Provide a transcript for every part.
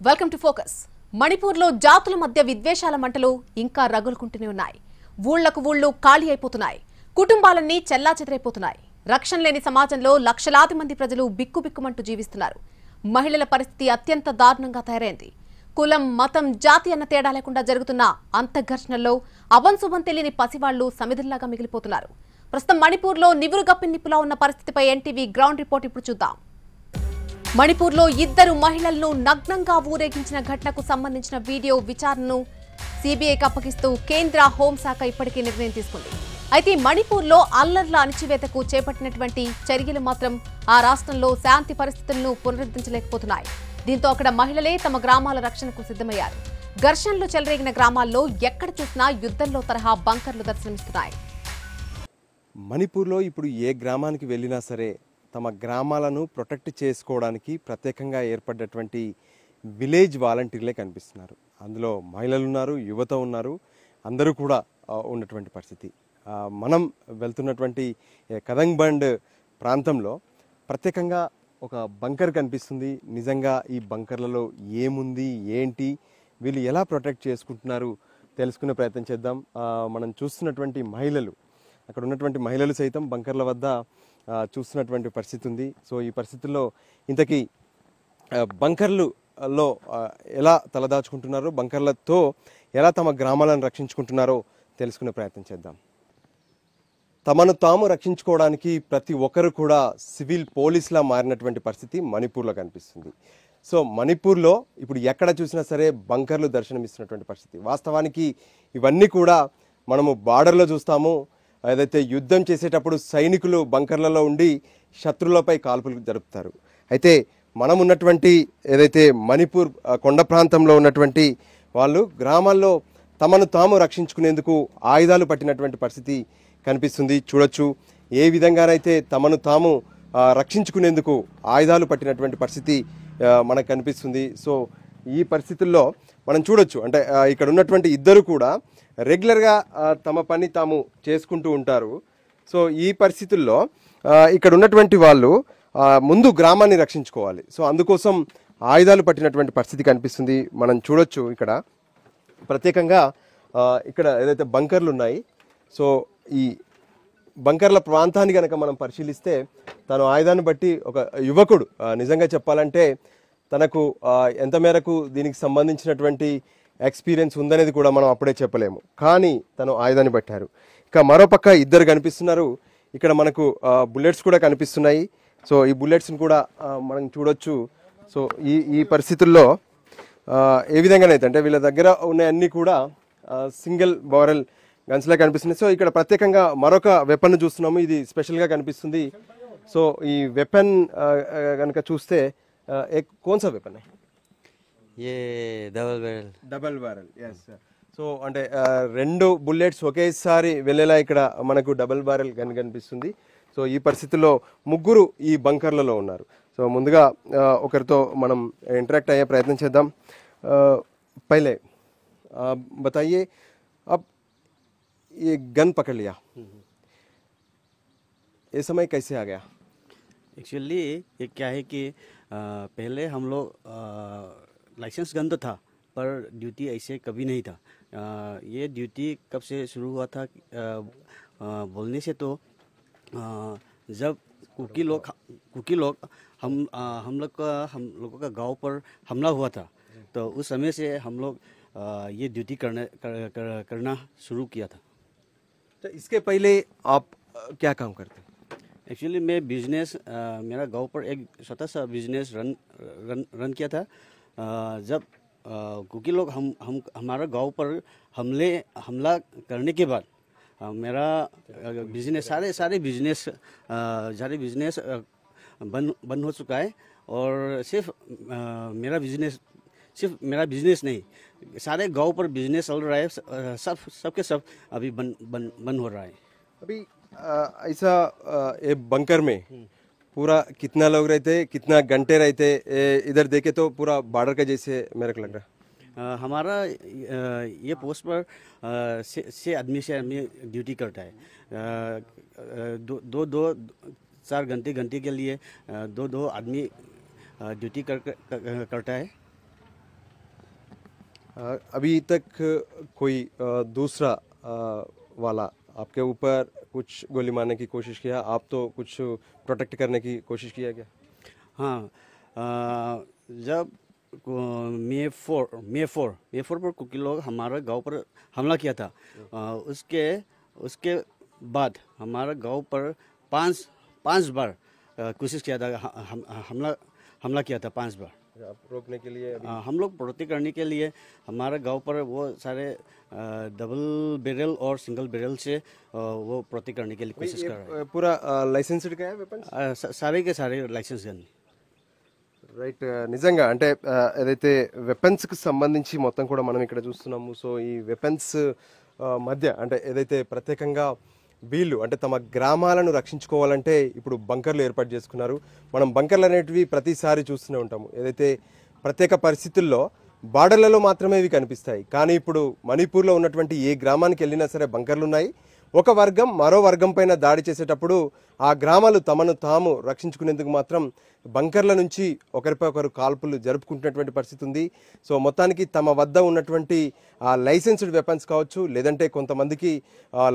Welcome to focus. మణిపూర్లో జాతుల మధ్య విద్వేషాల మంటలు ఇంకా రగులుకుంటూనే ఉన్నాయి. ఊళ్లకు ఊళ్ళు ఖాళీ అయిపోతున్నాయి. కుటుంబాలన్నీ చెల్లాచెదరైపోతున్నాయి. రక్షణ లేని సమాజంలో లక్షలాది మంది ప్రజలు బిక్కుబిక్కుమంటూ జీవిస్తున్నారు. మహిళల పరిస్థితి అత్యంత దారుణంగా తయారైంది. కులం, మతం, జాతి అన్న తేడా లేకుండా జరుగుతున్న అంతఘర్షణల్లో అవంశుభం తెలియని పసివాళ్లు సమిధుల్లాగా మిగిలిపోతున్నారు. ప్రస్తుతం మణిపూర్లో నివురుగప్పి నిప్పులా ఉన్న పరిస్థితిపై ఎన్టీవీ గ్రౌండ్ రిపోర్ట్ ఇప్పుడు చూద్దాం. మణిపూర్లో ఇద్దరు మహిళలను నగ్నంగా ఊరేగించిన ఘటనకు సంబంధించిన వీడియో విచారణను సీబీఐకి అప్పగిస్తూ కేంద్ర హోంశాఖ ఇప్పటికే నిర్ణయం తీసుకుంది. అయితే మణిపూర్లో అల్లర్ల అణిచివేతకు చేపట్టినటువంటి చర్యలు మాత్రం ఆ రాష్ట్రంలో శాంతి పరిస్థితులను పునరుద్ధరించలేకపోతున్నాయి. దీంతో అక్కడ మహిళలే తమ గ్రామాల రక్షణకు సిద్ధమయ్యారు. ఘర్షణలు చెలరేగిన గ్రామాల్లో ఎక్కడ చూసినా యుద్ధంలో తరహా బంకర్లు దర్శనమిస్తున్నాయి. మణిపూర్లో ఇప్పుడు ఏ గ్రామానికి వెళ్ళినా సరే తమ గ్రామాలను ప్రొటెక్ట్ చేసుకోవడానికి ప్రత్యేకంగా ఏర్పడ్డటువంటి విలేజ్ వాలంటీర్లే కనిపిస్తున్నారు. అందులో మహిళలు ఉన్నారు, యువత ఉన్నారు, అందరూ కూడా ఉన్నటువంటి పరిస్థితి. మనం వెళ్తున్నటువంటి కదంగ్బండ్ ప్రాంతంలో ప్రత్యేకంగా ఒక బంకర్ కనిపిస్తుంది. నిజంగా ఈ బంకర్లలో ఏముంది, ఏంటి, వీళ్ళు ఎలా ప్రొటెక్ట్ చేసుకుంటున్నారు తెలుసుకునే ప్రయత్నం చేద్దాం. మనం చూస్తున్నటువంటి మహిళలు, అక్కడ ఉన్నటువంటి మహిళలు సైతం బంకర్ల వద్ద చూస్తున్నటువంటి పరిస్థితి ఉంది. సో ఈ పరిస్థితుల్లో ఇంతకీ బంకర్లలో ఎలా తలదాచుకుంటున్నారో, బంకర్లతో ఎలా తమ గ్రామాలను రక్షించుకుంటున్నారో తెలుసుకునే ప్రయత్నం చేద్దాం. తమను తాము రక్షించుకోవడానికి ప్రతి ఒక్కరు కూడా సివిల్ పోలీసులా మారినటువంటి పరిస్థితి మణిపూర్లో కనిపిస్తుంది. సో మణిపూర్లో ఇప్పుడు ఎక్కడ చూసినా సరే బంకర్లు దర్శనమిస్తున్నటువంటి పరిస్థితి. వాస్తవానికి ఇవన్నీ కూడా మనము బార్డర్లో చూస్తాము. ఏదైతే యుద్ధం చేసేటప్పుడు సైనికులు బంకర్లలో ఉండి శత్రువులపై కాల్పులు జరుపుతారు. అయితే మనం ఉన్నటువంటి ఏదైతే మణిపూర్ కొండ ప్రాంతంలో ఉన్నటువంటి వాళ్ళు గ్రామాల్లో తమను తాము రక్షించుకునేందుకు ఆయుధాలు పట్టినటువంటి పరిస్థితి కనిపిస్తుంది. చూడొచ్చు ఏ విధంగానైతే తమను తాము రక్షించుకునేందుకు ఆయుధాలు పట్టినటువంటి పరిస్థితి మనకు కనిపిస్తుంది. సో ఈ పరిస్థితుల్లో మనం చూడొచ్చు, అంటే ఇక్కడ ఉన్నటువంటి ఇద్దరు కూడా రెగ్యులర్గా తమ పని తాము చేసుకుంటూ ఉంటారు. సో ఈ పరిస్థితుల్లో ఇక్కడ ఉన్నటువంటి వాళ్ళు ముందు గ్రామాన్ని రక్షించుకోవాలి. సో అందుకోసం ఆయుధాలు పట్టినటువంటి పరిస్థితి కనిపిస్తుంది. మనం చూడొచ్చు ఇక్కడ ప్రత్యేకంగా ఇక్కడ ఏదైతే బంకర్లు ఉన్నాయి, సో ఈ బంకర్ల ప్రాంతాన్ని కనుక మనం పరిశీలిస్తే తను ఆయుధాన్ని బట్టి ఒక యువకుడు నిజంగా చెప్పాలంటే తనకు ఎంత మేరకు దీనికి సంబంధించినటువంటి ఎక్స్పీరియన్స్ ఉందనేది కూడా మనం అప్పుడే చెప్పలేము. కానీ తను ఆయుధాన్ని పట్టారు. ఇక మరోపక్క ఇద్దరు కనిపిస్తున్నారు. ఇక్కడ మనకు బుల్లెట్స్ కూడా కనిపిస్తున్నాయి. సో ఈ బుల్లెట్స్ని కూడా మనం చూడొచ్చు. సో ఈ పరిస్థితుల్లో ఏ విధంగానైతే అంటే వీళ్ళ దగ్గర ఉన్న అన్నీ కూడా సింగిల్ బారెల్ గన్స్లా కనిపిస్తున్నాయి. సో ఇక్కడ ప్రత్యేకంగా మరొక వెపన్ చూస్తున్నాము. ఇది స్పెషల్గా కనిపిస్తుంది. సో ఈ వెపన్ కనుక చూస్తే कौन सा वेपन है ये डबल बैरल यस. సో అంటే రెండు బుల్లెట్స్ ఒకేసారి వెళ్ళేలా ఇక్కడ మనకు డబుల్ బ్యారెల్ గన్ కనిపిస్తుంది. సో ఈ పరిస్థితుల్లో ముగ్గురు ఈ బంకర్లలో ఉన్నారు. సో ముందుగా ఒకరితో మనం ఇంటరాక్ట్ అయ్యే ప్రయత్నం చేద్దాం. పहले बताइए, अब ये गन पकड़ लिया, ये समय कैसे आ गया? एक्चुअली ये क्या है कि पहले हम लोग लाइसेंस गन तो था पर ड्यूटी ऐसे कभी नहीं था. ये ड्यूटी कब से शुरू हुआ था बोलने से तो जब कुकी लोग हम लोगों का गांव पर हमला हुआ था, तो उस समय से हम लोग ये ड्यूटी करना शुरू किया था. तो इसके पहले आप क्या काम करते? एक्चुअली मैं बिजनेस, मेरा गांव पर एक छोटा सा बिजनेस रन किया था. जब कुकी लोग हमारा गांव पर हमला करने के बाद मेरा बिजनेस सारे बिजनेस बंद हो चुका है. और सिर्फ मेरा बिजनेस नहीं, सारे गांव पर बिजनेस चल रहा है. सबके सब अभी बंद हो रहा है. अभी ऐसा ये बंकर में पूरा कितना लोग रहते, कितना घंटे रहते? इधर देखे तो पूरा बॉर्डर का जैसे मेरे को लग रहा है. हमारा ये पोस्ट पर 6 आदमी ड्यूटी करता है. 4 घंटे के लिए 2 आदमी ड्यूटी करता है. अभी तक कोई दूसरा वाला आपके ऊपर कुछ गोली मारने की कोशिश किया, आप तो कुछ प्रोटेक्ट करने की कोशिश किया क्या? हाँ, जब मे 4 पर कुकी लोग हमारा गांव पर हमला किया था, उसके बाद हमारा गांव पर पांच बार कोशिश किया था, हमला किया था 5 बार। आप रोकने के लिए हम लोग प्रोटेक्ट करने के लिए हमारे गांव पर वो सारे डबल बैरल और सिंगल बैरल से वो प्रोटेक्ट करने के लिए कोशिश कर रहे पूरा లైసెన్స్డ్ గా వెపన్స్ हैं। सारे के सारे लाइसेंस गन। రైట్, నిజంగా అంటే ఏదైతే వెపన్స్ కి సంబంధించి మొత్తం కూడా మనం ఇక్కడ చూస్తున్నాము. సో ఈ వెపన్స్ మధ్య అంటే ఏదైతే ప్రత్యేకంగా వీళ్ళు అంటే తమ గ్రామాలను రక్షించుకోవాలంటే ఇప్పుడు బంకర్లు ఏర్పాటు చేసుకున్నారు. మనం బంకర్లు అనేటివి ప్రతిసారి చూస్తూనే ఉంటాము. ఏదైతే ప్రత్యేక పరిస్థితుల్లో బార్డర్లలో మాత్రమే ఇవి కనిపిస్తాయి. కానీ ఇప్పుడు మణిపూర్లో ఉన్నటువంటి ఏ గ్రామానికి వెళ్ళినా సరే బంకర్లు ఉన్నాయి. ఒక వర్గం మరో వర్గం పైన దాడి చేసేటప్పుడు ఆ గ్రామాలు తమను తాము రక్షించుకునేందుకు మాత్రం బంకర్ల నుంచి ఒకరిపై ఒకరు కాల్పులు జరుపుకుంటున్నటువంటి పరిస్థితి ఉంది. సో మొత్తానికి తమ వద్ద ఉన్నటువంటి లైసెన్స్డ్ వెపన్స్ కావచ్చు, లేదంటే కొంతమందికి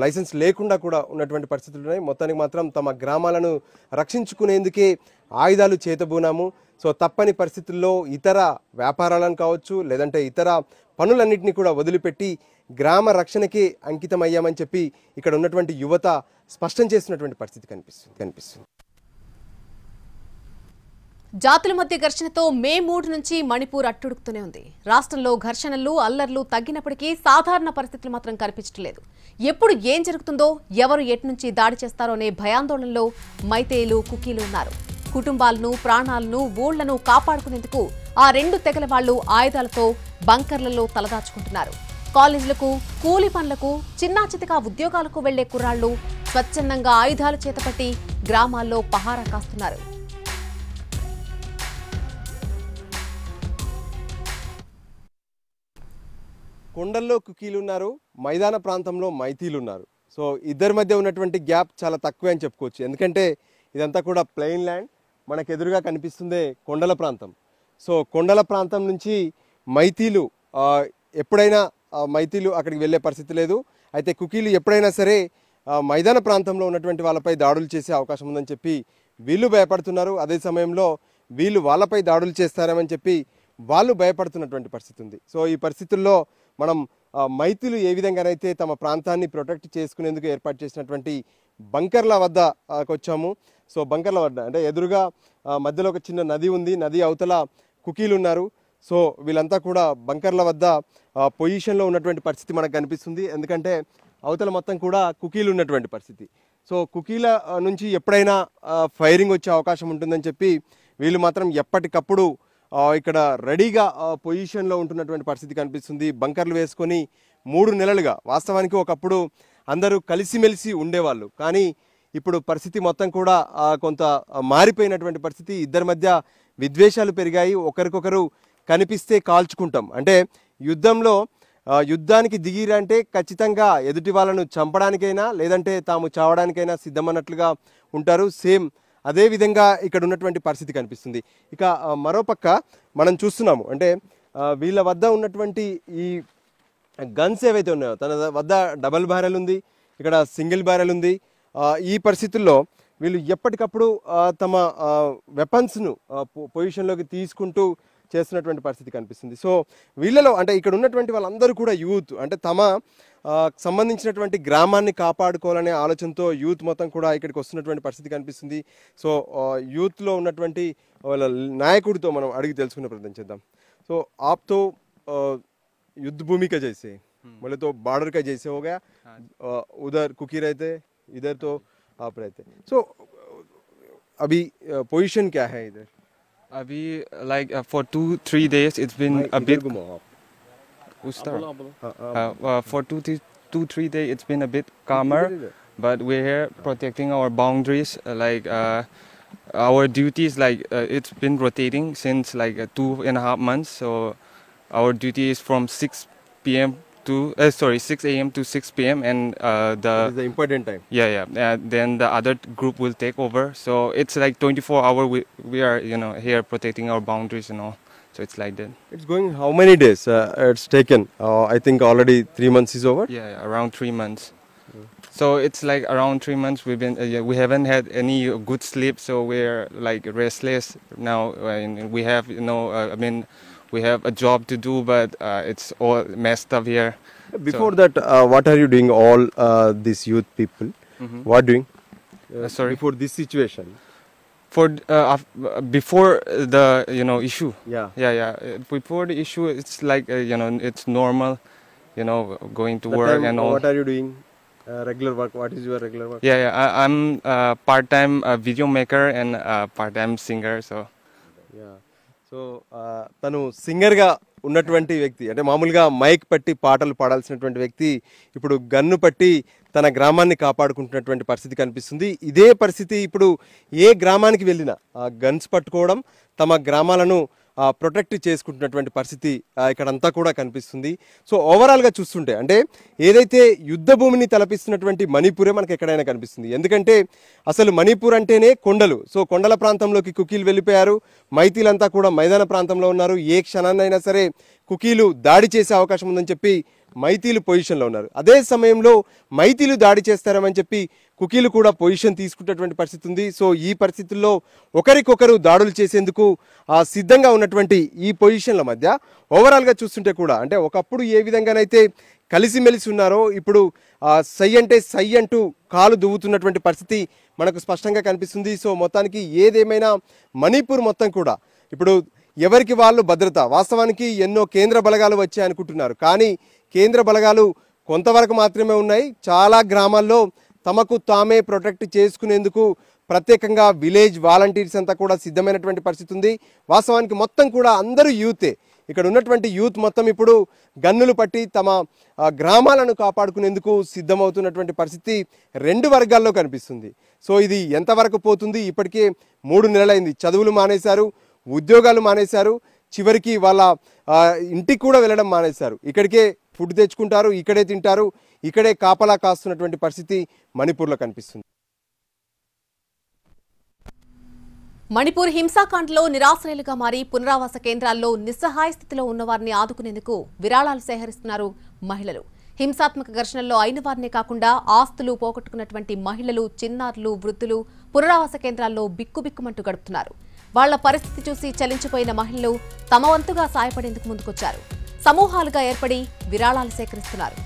లైసెన్స్ లేకుండా కూడా ఉన్నటువంటి పరిస్థితులు ఉన్నాయి. మొత్తానికి మాత్రం తమ గ్రామాలను రక్షించుకునేందుకే ఆయుధాలు చేతబూనాము. సో తప్పని పరిస్థితుల్లో ఇతర వ్యాపారాలను కావచ్చు, లేదంటే ఇతర పనులన్నింటినీ కూడా వదిలిపెట్టి గ్రామ రక్షణకి అంకితం అయ్యామని చెప్పి ఇక్కడ ఉన్నటువంటి యువత స్పష్టం చేస్తున్నటువంటి పరిస్థితి కనిపిస్తుంది. జాతుల మధ్య ఘర్షణతో మే 3 నుంచి మణిపూర్ అట్టుడుకుతూనే ఉంది. రాష్ట్రంలో ఘర్షణలు అల్లర్లు తగ్గినప్పటికీ సాధారణ పరిస్థితులు మాత్రం కనిపించట్లేదు. ఎప్పుడు ఏం జరుగుతుందో, ఎవరు ఎటు నుంచి దాడి చేస్తారో అనే భయాందోళనలో మైతేయులు, కుకీలు ఉన్నారు. కుటుంబాలను, ప్రాణాలను, ఊళ్లను కాపాడుకునేందుకు ఆ రెండు తెగల వాళ్లు ఆయుధాలతో బంకర్లలో తలదాచుకుంటున్నారు. కాలేజీలకు, కూలి పనులకు, చిన్నా చితకా ఉద్యోగాలకు వెళ్లే కుర్రాళ్లు స్వచ్ఛందంగా ఆయుధాలు చేతపట్టి గ్రామాల్లో పహారా కాస్తున్నారు. కొండల్లో కుకీలు ఉన్నారు, మైదాన ప్రాంతంలో మైతీలు ఉన్నారు. సో ఇద్దరి మధ్య ఉన్నటువంటి గ్యాప్ చాలా తక్కువే అని చెప్పుకోవచ్చు. ఎందుకంటే ఇదంతా కూడా ప్లెయిన్ ల్యాండ్, మనకు ఎదురుగా కనిపిస్తుందే కొండల ప్రాంతం. సో కొండల ప్రాంతం నుంచి మైతీలు ఎప్పుడైనా మైతీలు అక్కడికి వెళ్ళే పరిస్థితి లేదు. అయితే కుకీలు ఎప్పుడైనా సరే మైదాన ప్రాంతంలో ఉన్నటువంటి వాళ్ళపై దాడులు చేసే అవకాశం ఉందని చెప్పి వీళ్ళు భయపడుతున్నారు. అదే సమయంలో వీళ్ళు వాళ్ళపై దాడులు చేస్తారేమని చెప్పి వాళ్ళు భయపడుతున్నటువంటి పరిస్థితి ఉంది. సో ఈ పరిస్థితుల్లో మనం మైతీలు ఏ విధంగానైతే తమ ప్రాంతాన్ని ప్రొటెక్ట్ చేసుకునేందుకు ఏర్పాటు చేసినటువంటి బంకర్ల వద్దకు వచ్చాము. సో బంకర్ల వద్ద అంటే ఎదురుగా మధ్యలో ఒక చిన్న నది ఉంది, నది అవతల కుకీలు ఉన్నారు. సో వీళ్ళంతా కూడా బంకర్ల వద్ద పొజిషన్లో ఉన్నటువంటి పరిస్థితి మనకు కనిపిస్తుంది. ఎందుకంటే అవతల మొత్తం కూడా కుకీలు ఉన్నటువంటి పరిస్థితి. సో కుకీల నుంచి ఎప్పుడైనా ఫైరింగ్ వచ్చే అవకాశం ఉంటుందని చెప్పి వీళ్ళు మాత్రం ఎప్పటికప్పుడు ఇక్కడ రెడీగా పొజిషన్లో ఉంటున్నటువంటి పరిస్థితి కనిపిస్తుంది. బంకర్లు వేసుకొని 3 నెలలుగా, వాస్తవానికి ఒకప్పుడు అందరూ కలిసిమెలిసి ఉండేవాళ్ళు. కానీ ఇప్పుడు పరిస్థితి మొత్తం కూడా కొంత మారిపోయినటువంటి పరిస్థితి. ఇద్దరి మధ్య విద్వేషాలు పెరిగాయి. ఒకరికొకరు కనిపిస్తే కాల్చుకుంటాం. అంటే యుద్ధానికి దిగిరంటే ఖచ్చితంగా ఎదుటి వాళ్ళను చంపడానికైనా లేదంటే తాము చావడానికైనా సిద్ధమన్నట్లుగా ఉంటారు. సేమ్ అదే విధంగా ఇక్కడ ఉన్నటువంటి పరిస్థితి కనిపిస్తుంది. ఇక మరోపక్క మనం చూస్తున్నాము అంటే వీళ్ళ వద్ద ఉన్నటువంటి ఈ గన్స్ ఏవైతే ఉన్నాయో, తన వద్ద డబల్ బ్యారెల్ ఉంది, ఇక్కడ సింగిల్ బ్యారెల్ ఉంది. ఈ పరిస్థితుల్లో వీళ్ళు ఎప్పటికప్పుడు తమ వెపన్స్ను పొజిషన్లోకి తీసుకుంటూ చేస్తున్నటువంటి పరిస్థితి కనిపిస్తుంది. సో వీళ్ళలో అంటే ఇక్కడ ఉన్నటువంటి వాళ్ళందరూ కూడా యూత్, అంటే తమ సంబంధించినటువంటి గ్రామాన్ని కాపాడుకోవాలనే ఆలోచనతో యూత్ మొత్తం కూడా ఇక్కడికి వస్తున్నటువంటి పరిస్థితి కనిపిస్తుంది. సో యూత్లో ఉన్నటువంటి వాళ్ళ నాయకుడితో మనం అడిగి తెలుసుకునే ప్రయత్నం చేద్దాం. సో ఆప్తో युद्ध भूमि का जैसे बोले तो बॉर्डर का जैसे हो गया, उधर कुकी रहते, इधर तो आप रहते. So अभी पोजीशन क्या है इधर? अभी like for 2-3 days it's been a bit for 2-3 days it's been a bit calmer, but we're here protecting our boundaries. Like our duties, like it's been rotating since like 2.5 months. So our duty is from 6 a.m. to 6 p.m. and This is the important time. Then the other group will take over. So it's like 24 hours we are here protecting our boundaries and all. So it's like that. It's going how many days? It's taken. I think already 3 months is over. Yeah, around 3 months. So it's like around 3 months we've been we haven't had any good sleep, so we're like restless now. And we have I mean we have a job to do, but it's all messed up here. Before that, what are you doing? All these youth people, what doing? Sorry? Before this situation. For before the issue. Yeah. Before the issue, it's like it's normal, going to That work time, and all. what are you doing? Regular work. What is your regular work? I'm part-time video maker and part-time singer. So so తను సింగర్గా ఉన్నటువంటి వ్యక్తి, అంటే మామూలుగా mic పట్టి పాటలు పాడాల్సినటువంటి వ్యక్తి ఇప్పుడు గన్ను పట్టి తన గ్రామాన్ని కాపాడుకుంటున్నటువంటి పరిస్థితి కనిపిస్తుంది. ఇదే పరిస్థితి ఇప్పుడు ఏ గ్రామానికి వెళ్ళినా గన్స్ పట్టుకోవడం, తమ గ్రామాలను ప్రొటెక్ట్ చేసుకుంటున్నటువంటి పరిస్థితి ఇక్కడంతా కూడా కనిపిస్తుంది. సో ఓవరాల్గా చూస్తుంటే అంటే ఏదైతే యుద్ధ భూమిని తలపిస్తున్నటువంటి మణిపూరే మనకు ఎక్కడైనా కనిపిస్తుంది. ఎందుకంటే అసలు మణిపూర్ అంటేనే కొండలు. సో కొండల ప్రాంతంలోకి కుకీలు వెళ్ళిపోయారు. మైతీలంతా కూడా మైదాన ప్రాంతంలో ఉన్నారు. ఏ క్షణాన్నైనా సరే కుకీలు దాడి చేసే అవకాశం ఉందని చెప్పి మైతీలు పొజిషన్లో ఉన్నారు. అదే సమయంలో మైతీలు దాడి చేస్తారని చెప్పి కుకీలు కూడా పొజిషన్ తీసుకున్నటువంటి పరిస్థితి ఉంది. సో ఈ పరిస్థితుల్లో ఒకరికొకరు దాడులు చేసేందుకు సిద్ధంగా ఉన్నటువంటి ఈ పొజిషన్ల మధ్య ఓవరాల్గా చూస్తుంటే కూడా అంటే ఒకప్పుడు ఏ విధంగానైతే కలిసిమెలిసి ఉన్నారో ఇప్పుడు సై అంటే సై అంటూ కాలు దువ్వుతున్నటువంటి పరిస్థితి మనకు స్పష్టంగా కనిపిస్తుంది. సో మొత్తానికి ఏదేమైనా మణిపూర్ మొత్తం కూడా ఇప్పుడు ఎవరికి వాళ్ళు భద్రత, వాస్తవానికి ఎన్నో కేంద్ర బలగాలు వచ్చాయి అనుకుంటున్నారు, కానీ కేంద్ర బలగాలు కొంతవరకు మాత్రమే ఉన్నాయి. చాలా గ్రామాల్లో తమకు తామే ప్రొటెక్ట్ చేసుకునేందుకు ప్రత్యేకంగా విలేజ్ వాలంటీర్స్ అంతా కూడా సిద్ధమైనటువంటి పరిస్థితి ఉంది. వాస్తవానికి మొత్తం కూడా అందరూ యూతే. ఇక్కడ ఉన్నటువంటి యూత్ మొత్తం ఇప్పుడు గన్నులు పట్టి తమ గ్రామాలను కాపాడుకునేందుకు సిద్ధమవుతున్నటువంటి పరిస్థితి రెండు వర్గాల్లో కనిపిస్తుంది. సో ఇది ఎంతవరకు పోతుంది? ఇప్పటికే 3 నెలలైంది. చదువులు మానేశారు, ఉద్యోగాలు మానేశారు, చివరికి వాళ్ళ ఇంటికి కూడా వెళ్ళడం మానేశారు. ఇక్కడికే ఫుడ్ తెచ్చుకుంటారు, ఇక్కడే తింటారు, ఇక్కడే కాపలా కాస్తున్నటువంటి పరిస్థితి మణిపూర్లో కనిపిస్తుంది. మణిపూర్ హింసాకాండలో నిరాశ్రయులుగా మారి పునరావాస కేంద్రాల్లో నిస్సహాయ స్థితిలో ఉన్నవారిని ఆదుకునేందుకు విరాళాలు సేకరిస్తున్నారు మహిళలు. హింసాత్మక ఘర్షణల్లో అయిన వారినే కాకుండా ఆస్తులు పోగొట్టుకున్నటువంటి మహిళలు, చిన్నారులు, వృద్ధులు పునరావాస కేంద్రాల్లో బిక్కుబిక్కుమంటూ గడుపుతున్నారు. వాళ్ల పరిస్థితి చూసి చలించిపోయిన మహిళలు తమ వంతుగా సాయపడేందుకు ముందుకొచ్చారు. సమూహాలుగా ఏర్పడి విరాళాలు సేకరిస్తున్నారు.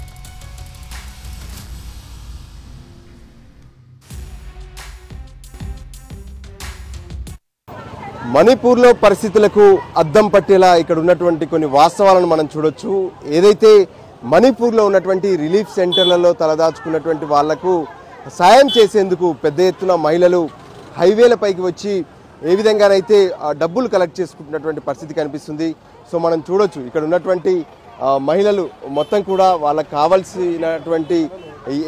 మణిపూర్లో పరిస్థితులకు అద్దం పట్టేలా ఇక్కడ ఉన్నటువంటి కొన్ని వాస్తవాలను మనం చూడొచ్చు. ఏదైతే మణిపూర్లో ఉన్నటువంటి రిలీఫ్ సెంటర్లలో తలదాచుకున్నటువంటి వాళ్లకు సాయం చేసేందుకు పెద్ద ఎత్తున మహిళలు హైవేలపైకి వచ్చి ఏ విధంగానైతే డబ్బులు కలెక్ట్ చేసుకుంటున్నటువంటి పరిస్థితి కనిపిస్తుంది. సో మనం చూడొచ్చు ఇక్కడ ఉన్నటువంటి మహిళలు మొత్తం కూడా వాళ్ళకు కావాల్సినటువంటి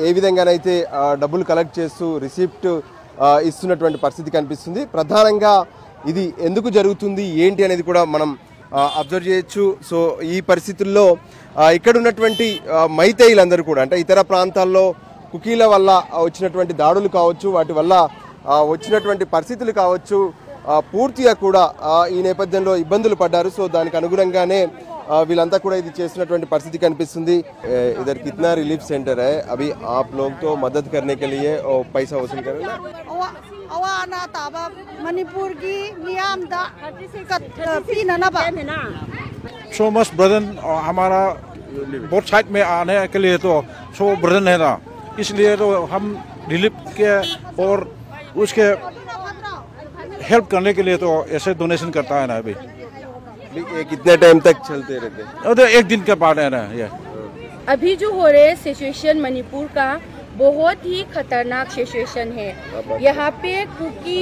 ఏ విధంగానైతే డబ్బులు కలెక్ట్ చేస్తూ రిసిప్ట్ ఇస్తున్నటువంటి పరిస్థితి కనిపిస్తుంది. ప్రధానంగా ఇది ఎందుకు జరుగుతుంది ఏంటి అనేది కూడా మనం అబ్జర్వ్ చేయొచ్చు. సో ఈ పరిస్థితుల్లో ఇక్కడ ఉన్నటువంటి మైతేయులందరూ కూడా అంటే ఇతర ప్రాంతాల్లో కుకీల వల్ల వచ్చినటువంటి దాడులు కావచ్చు, వాటి వల్ల వచ్చినటువంటి పరిస్థితులు కావచ్చు, పూర్తిగా కూడా ఈ నేపథ్యంలో ఇబ్బందులు పడ్డారు. సో దానికి అనుగుణంగానే వీళ్ళంతా కూడా ఇది చేస్తున్నటువంటి పరిస్థితి కనిపిస్తుంది. इधर कितना रिलीफ सेंटर है, अभी आप लोग तो मदद करने के लिए पैसा वसूल कर रहे हैं. अवाना ताबा मणिपुर की नियम दा पीना ना बा सो मच बर्डन हमारा बोथ साइड में आने के लिए तो सो बर्डन है ना, इसलिए तो हम रिलीफ के और उसके हेल्प करने के लिए तो ऐसे डोनेशन करता है ना. अभी ये कितने टाइम तक चलते रहते हैं? तो एक दिन के बाद है ना. ये अभी जो हो रहे सिचुएशन मणिपुर का बहुत ही खतरनाक सिचुएशन है. यहाँ पे कुकी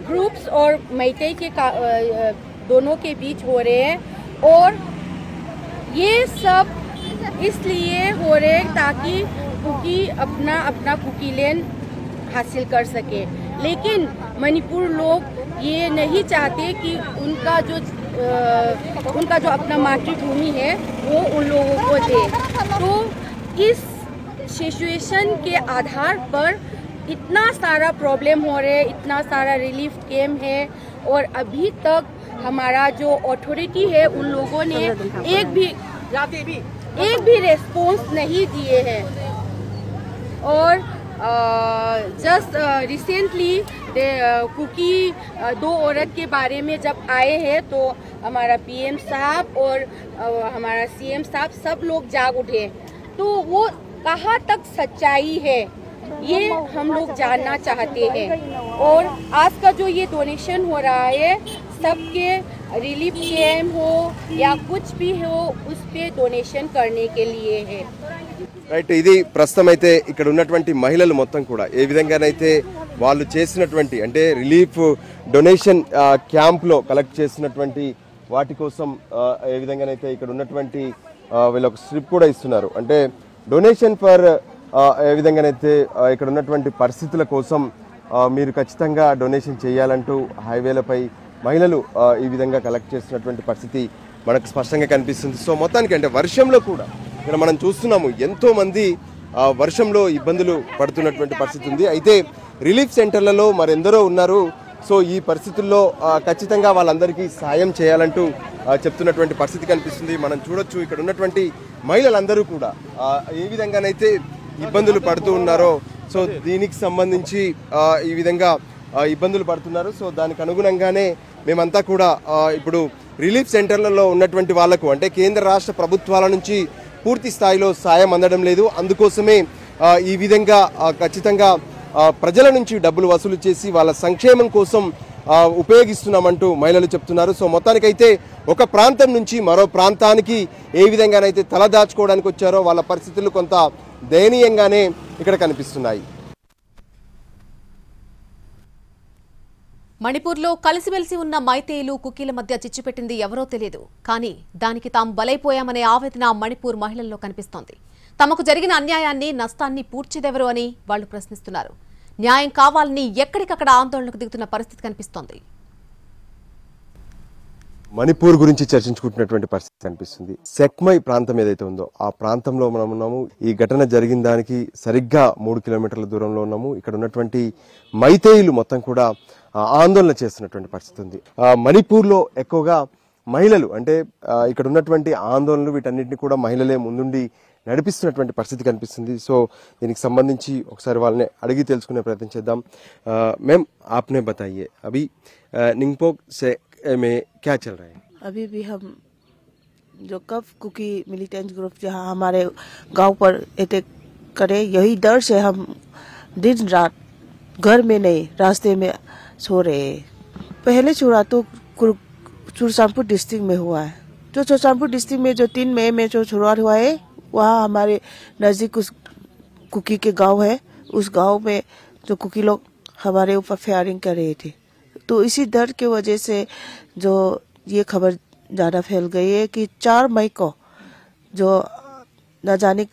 ग्रुप्स और मैतेई के दोनों के बीच हो रहे हैं और ये सब इसलिए हो रहे हैं ताकि कुकी अपना कुकी लैंड हासिल कर सके. लेकिन मणिपुर लोग ये नहीं चाहते कि उनका जो अपना मातृभूमि है वो उन लोगों को दे. तो इस सिचुएशन के आधार पर इतना सारा प्रॉब्लम हो रहे, इतना सारा रिलीफ कैम्प है और अभी तक हमारा जो अथॉरिटी है उन लोगों ने एक भी रेस्पॉन्स नहीं दिए हैं। और जस्ट रिसेंटली कुकी दो औरत के बारे में जब आए हैं तो हमारा पीएम साहब और हमारा सीएम साहब सब लोग जाग उठे। तो वो कहाँ तक सच्चाई है ये हम लोग जानना चाहते हैं। और आज का जो ये डोनेशन हो रहा है सबके रिलीफ कैम्प हो या कुछ भी हो उस पे डोनेशन करने के लिए है। రైట్, ఇది ప్రస్తుతం అయితే ఇక్కడ ఉన్నటువంటి మహిళలు మొత్తం కూడా ఏ విధంగానైతే వాళ్ళు చేసినటువంటి అంటే రిలీఫ్ డొనేషన్ క్యాంప్లో కలెక్ట్ చేసినటువంటి వాటి కోసం ఏ విధంగానైతే ఇక్కడ ఉన్నటువంటి వీళ్ళొక స్లిప్ కూడా ఇస్తున్నారు. అంటే డొనేషన్ ఫర్ ఏ విధంగానైతే ఇక్కడ ఉన్నటువంటి పరిస్థితుల కోసం మీరు ఖచ్చితంగా డొనేషన్ చేయాలంటూ హైవేలపై మహిళలు ఈ విధంగా కలెక్ట్ చేస్తున్నటువంటి పరిస్థితి మనకు స్పష్టంగా కనిపిస్తుంది. సో మొత్తానికి అంటే వర్షంలో కూడా ఇక్కడ మనం చూస్తున్నాము ఎంతో మంది వర్షంలో ఇబ్బందులు పడుతున్నటువంటి పరిస్థితి ఉంది. అయితే రిలీఫ్ సెంటర్లలో మరెందరో ఉన్నారు. సో ఈ పరిస్థితుల్లో ఖచ్చితంగా వాళ్ళందరికీ సాయం చేయాలంటూ చెప్తున్నటువంటి పరిస్థితి కనిపిస్తుంది. మనం చూడొచ్చు ఇక్కడ ఉన్నటువంటి మహిళలందరూ కూడా ఏ విధంగానైతే ఇబ్బందులు పడుతూ ఉన్నారో సో దీనికి సంబంధించి ఈ విధంగా ఇబ్బందులు పడుతున్నారు. సో దానికి అనుగుణంగానే మేమంతా కూడా ఇప్పుడు రిలీఫ్ సెంటర్లలో ఉన్నటువంటి వాళ్లకు అంటే కేంద్ర రాష్ట్ర ప్రభుత్వాల నుంచి పూర్తి స్థాయిలో సాయం అందడం లేదు. అందుకోసమే ఈ విధంగా ఖచ్చితంగా ప్రజల నుంచి డబ్బులు వసూలు చేసి వాళ్ళ సంక్షేమం కోసం ఉపయోగిస్తున్నామంటూ మహిళలు చెప్తున్నారు. సో మొత్తానికైతే ఒక ప్రాంతం నుంచి మరో ప్రాంతానికి ఏ విధంగానైతే తలదాచుకోవడానికి వచ్చారో వాళ్ళ పరిస్థితులు కొంత దయనీయంగానే ఇక్కడ కనిపిస్తున్నాయి. మణిపూర్లో కలిసిమెలిసి ఉన్న మైతేయులు కుకీల మధ్య చిచ్చుపెట్టింది ఎవరో తెలియదు. కానీ దానికి తాము బలైపోయామనే ఆవేదన మణిపూర్ మహిళల్లో కనిపిస్తోంది. తమకు జరిగిన అన్యాయాన్ని నష్టాన్ని పూడ్చేదెవరు అని వాళ్లు ప్రశ్నిస్తున్నారు. న్యాయం కావాలని ఎక్కడికక్కడ ఆందోళనకు దిగుతున్న పరిస్థితి కనిపిస్తోంది. మణిపూర్ గురించి చర్చించుకుంటున్నటువంటి పరిస్థితి కనిపిస్తుంది. సెక్మై ప్రాంతం ఏదైతే ఉందో ఆ ప్రాంతంలో మనం ఉన్నాము. ఈ ఘటన జరిగిన దానికి సరిగ్గా 3 కిలోమీటర్ల దూరంలో ఉన్నాము. ఇక్కడ ఉన్నటువంటి మైతేయులు మొత్తం కూడా ఆందోళన చేస్తున్నటువంటి పరిస్థితి ఉంది. మణిపూర్లో ఎక్కువగా మహిళలు అంటే ఇక్కడ ఉన్నటువంటి ఆందోళనలు వీటన్నిటిని కూడా మహిళలే ముందుండి నడిపిస్తున్నటువంటి పరిస్థితి కనిపిస్తుంది. సో దీనికి సంబంధించి ఒకసారి వాళ్ళని అడిగి తెలుసుకునే ప్రయత్నం చేద్దాం. मैम आपने बताइए अभी निंगपोक से में क्या चल रहा है? अभी भी हम जो कब कुकी मिलिटेंट ग्रुप जहाँ हमारे गांव पर अटैक करे यही डर से हम दिन रात घर में नहीं रास्ते में सो रहे। पहले चुरा तो चुरसानपुर डिस्ट्रिक्ट में हुआ है। जो चुरसानपुर डिस्ट्रिक्ट में जो 3 मई में जो शुरुआत हुआ है वहाँ हमारे नजदीक उस कुकी के गांव है। उस गांव में जो कुकी लोग हमारे ऊपर फायरिंग कर रहे थे। तो इसी डर की वजह से जो ये खबर ज़्यादा फैल गई है कि 4 मई को जो न जाने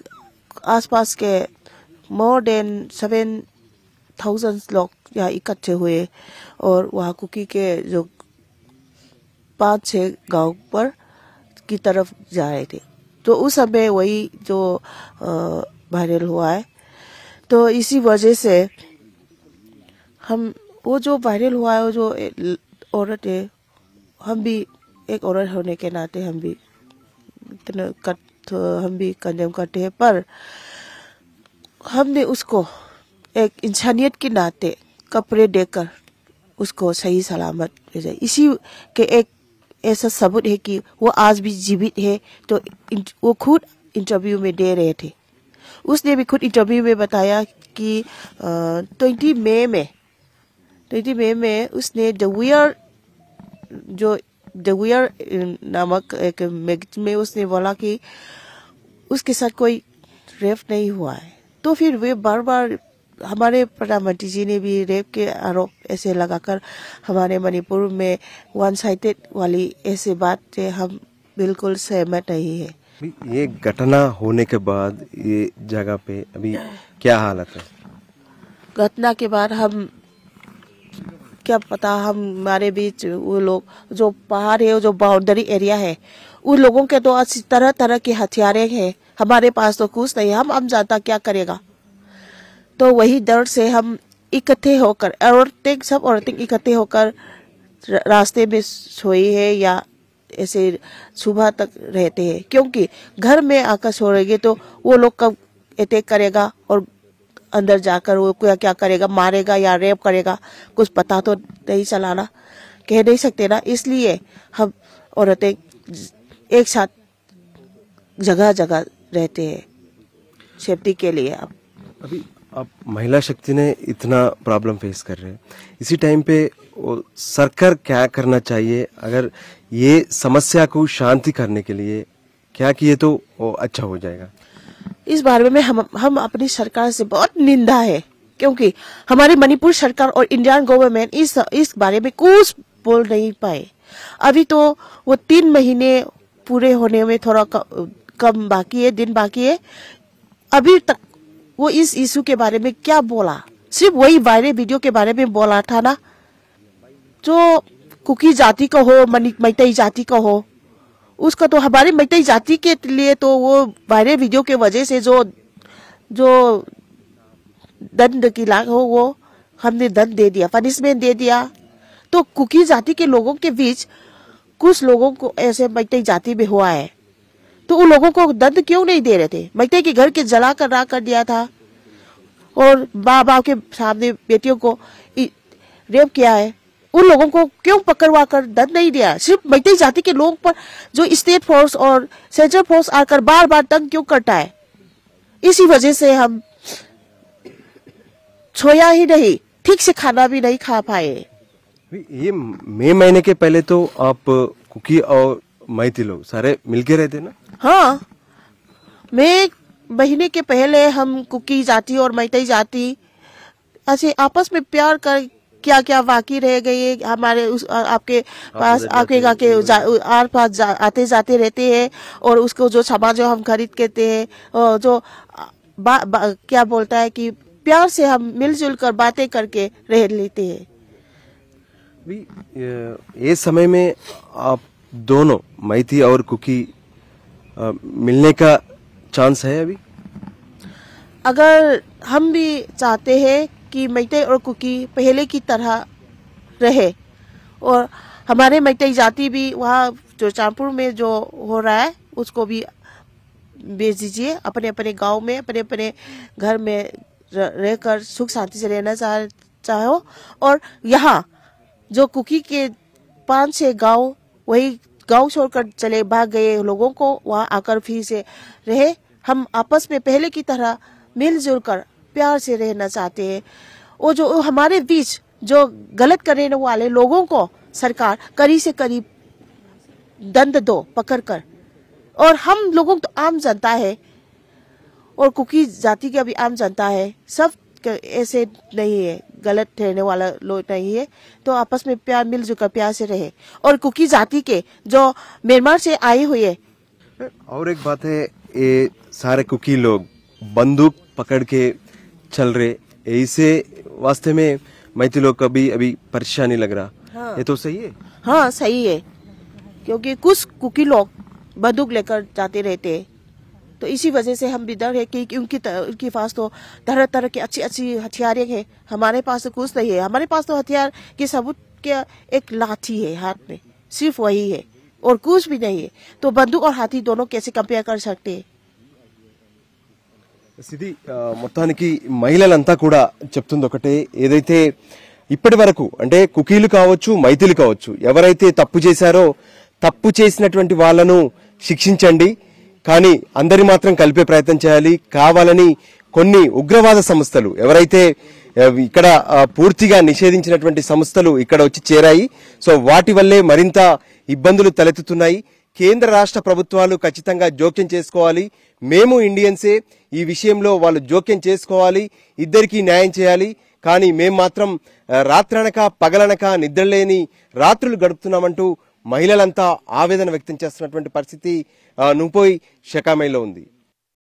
आसपास के मोर देन 7,000 लोग यहाँ इकट्ठे हुए और वहाँ कुकी के जो 5-6 गांव पर की तरफ जा रहे थे। तो उस समय वही जो वायरल हुआ है। तो इसी वजह से हम वो जो वायरल हुआ है वो जो औरत है हम भी एक औरत होने के नाते हम भी कंडेम करते हैं। पर हमने उसको एक इंसानियत के नाते कपड़े देकर उसको सही सलामत भेजा। इसी के एक ऐसा सबूत है कि वो आज भी जीवित है। तो वो खुद इंटरव्यू में दे रहे थे। उसने भी खुद इंटरव्यू में बताया कि 20 मई में उसने द वियर नामक एक मैगजीन में उसने बोला कि उसके साथ कोई रेप नहीं हुआ है। तो फिर वे बार बार हमारे प्रधानमंत्री जी ने भी रेप के आरोप ऐसे लगाकर हमारे मणिपुर में वन साइडेड वाली ऐसे बात से हम बिल्कुल सहमत नहीं है। ये घटना होने के बाद ये जगह पे अभी क्या हालत है? घटना के बाद हम क्या पता हमारे बीच वो लोग जो पहाड़ है जो बाउंड्री एरिया है उन लोगों के तो तरह तरह के हथियारे हैं। हमारे पास तो कुछ नहीं। हम जानता क्या करेगा। तो वही डर से हम इकट्ठे होकर सब औरतें इकट्ठे होकर रास्ते में सोई है या ऐसे सुबह तक रहते हैं, क्योंकि घर में आकर सो रहेंगे तो वो लोग कब अटैक करेगा और अंदर जाकर वो क्या क्या करेगा, मारेगा या रेप करेगा, कुछ पता तो नहीं चलाना, कह नहीं सकते ना। इसलिए हम औरतें एक साथ जगह जगह रहते हैं सेफ्टी के लिए। अभी आप महिला शक्ति ने इतना प्रॉब्लम फेस कर रहे हैं, इसी टाइम पे सरकार क्या करना चाहिए? अगर ये समस्या को शांति करने के लिए क्या किए तो वो अच्छा हो जाएगा? इस बारे में हम अपनी सरकार से बहुत निंदा है, क्योंकि हमारी मणिपुर सरकार और इंडियन गवर्नमेंट इस बारे में कुछ बोल नहीं पाए। अभी तो वो 3 महीने पूरे होने में थोड़ा कम बाकी है, दिन बाकी है। अभी तक वो इस इशू के बारे में क्या बोला? सिर्फ वही वायरल वीडियो के बारे में बोला था ना। जो कुकी जाति का हो, मैतेई जाति का हो, उसका तो हमारे मैतेई जाति के लिए तो वो वायरल वीडियो के वजह से जो दंड की लाग हो वो हमने दंड दे दिया, पनिशमेंट दे दिया। तो कुकी जाति के लोगों के बीच कुछ लोगों को ऐसे मैतेई जाति में हुआ है, तो उन लोगों को दंड क्यों नहीं दे रहे थे? मैतेई के घर के जला कर राख कर दिया था और बाप के सामने बेटियों को रेप किया है। उन लोगों को क्यों पकड़वा कर दंड नहीं दिया? सिर्फ मैतेई जाति के लोगों पर जो स्टेट फोर्स और सेंट्रल फोर्स आकर बार बार तंग क्यों करता है? इसी वजह से हम सोया ही नहीं, ठीक से खाना भी नहीं खा पाए। ये मई महीने के पहले तो आप कुकी और मैती लोग सारे मिलके रहते ना? हाँ, मई महीने के पहले हम कुकी जाति और मैतेई जाति ऐसे आपस में प्यार कर क्या क्या बाकी रह गए हमारे आपके पास आके आर पास आते जाते रहते हैं, और उसको जो सामान जो हम खरीद के हैं और जो क्या बोलता है कि प्यार से हम मिलजुल कर बातें करके रह लेते हैं। ये समय में आप दोनों मैती और कुकी मिलने का चांस है अभी? अगर हम भी चाहते हैं कि मैतेई और कुकी पहले की तरह रहे, और हमारे मैतेई जाति भी वहाँ जो चांदपुर में जो हो रहा है उसको भी भेज दीजिए, अपने अपने गांव में अपने अपने घर में रहकर सुख शांति से रहना चाहो। और यहाँ जो कुकी के 5-6 गांव वही गांव छोड़कर चले भाग गए लोगों को वहाँ आकर फिर से रहे। हम आपस में पहले की तरह मिलजुल कर प्यार से रहना चाहते हैं। वो जो हमारे बीच जो गलत करने वाले लोगों को सरकार करीब से करीब दंड दो पकड़ कर। और हम लोगों तो आम जनता है और कुकी जाति का भी आम जनता है, सब ऐसे नहीं है, गलत ठहरने वाला लोग नहीं है। तो आपस में प्यार मिलजुल कर प्यार से रहे। और कुकी जाति के जो म्यांमार से आए हुए, और एक बात है, ये सारे कुकी लोग बंदूक पकड़ के चल रहे, ऐसे वास्ते में मैती लोग का भी अभी परेशानी लग रहा। हाँ। ये तो सही है? हाँ सही है, क्योंकि कुछ कुकी लोग बंदूक लेकर जाते रहते हैं। तो इसी वजह से हम भी डर है कि उनके पास तो तरह तरह की अच्छी अच्छी हथियारें हैं, हमारे पास तो कुछ नहीं है। हमारे पास तो हथियार के सबूत के एक लाठी है हाथ में, सिर्फ वही है और कुछ भी नहीं है। तो बंदूक और हाथी दोनों कैसे कंपेयर कर सकते हैं? సిది మొత్తానికి మహిళలంతా కూడా చెప్తుంది ఒకటే, ఏదైతే ఇప్పటి వరకు అంటే కుకీలు కావచ్చు మైతులు కావచ్చు ఎవరైతే తప్పు చేశారో తప్పు చేసినటువంటి వాళ్ళను శిక్షించండి, కానీ అందరి మాత్రం కలిపే ప్రయత్నం చేయాలి. కావాలని కొన్ని ఉగ్రవాద సంస్థలు ఎవరైతే ఇక్కడ పూర్తిగా నిషేధించినటువంటి సంస్థలు ఇక్కడ వచ్చి చేరాయి. సో వాటి వల్లే మరింత ఇబ్బందులు తలెత్తుతున్నాయి. కేంద్ర రాష్ట్ర ప్రభుత్వాలు ఖచ్చితంగా జోక్యం చేసుకోవాలి. మేము ఇండియన్సే, ఈ విషయంలో వాళ్ళు జోక్యం చేసుకోవాలి, ఇద్దరికీ న్యాయం చేయాలి. కానీ మేము మాత్రం రాత్రనక పగలనక నిద్రలేని రాత్రులు గడుపుతున్నామంటూ మహిళలంతా ఆవేదన వ్యక్తం చేస్తున్నటువంటి పరిస్థితి నుంపోయి షకామైలో ఉంది.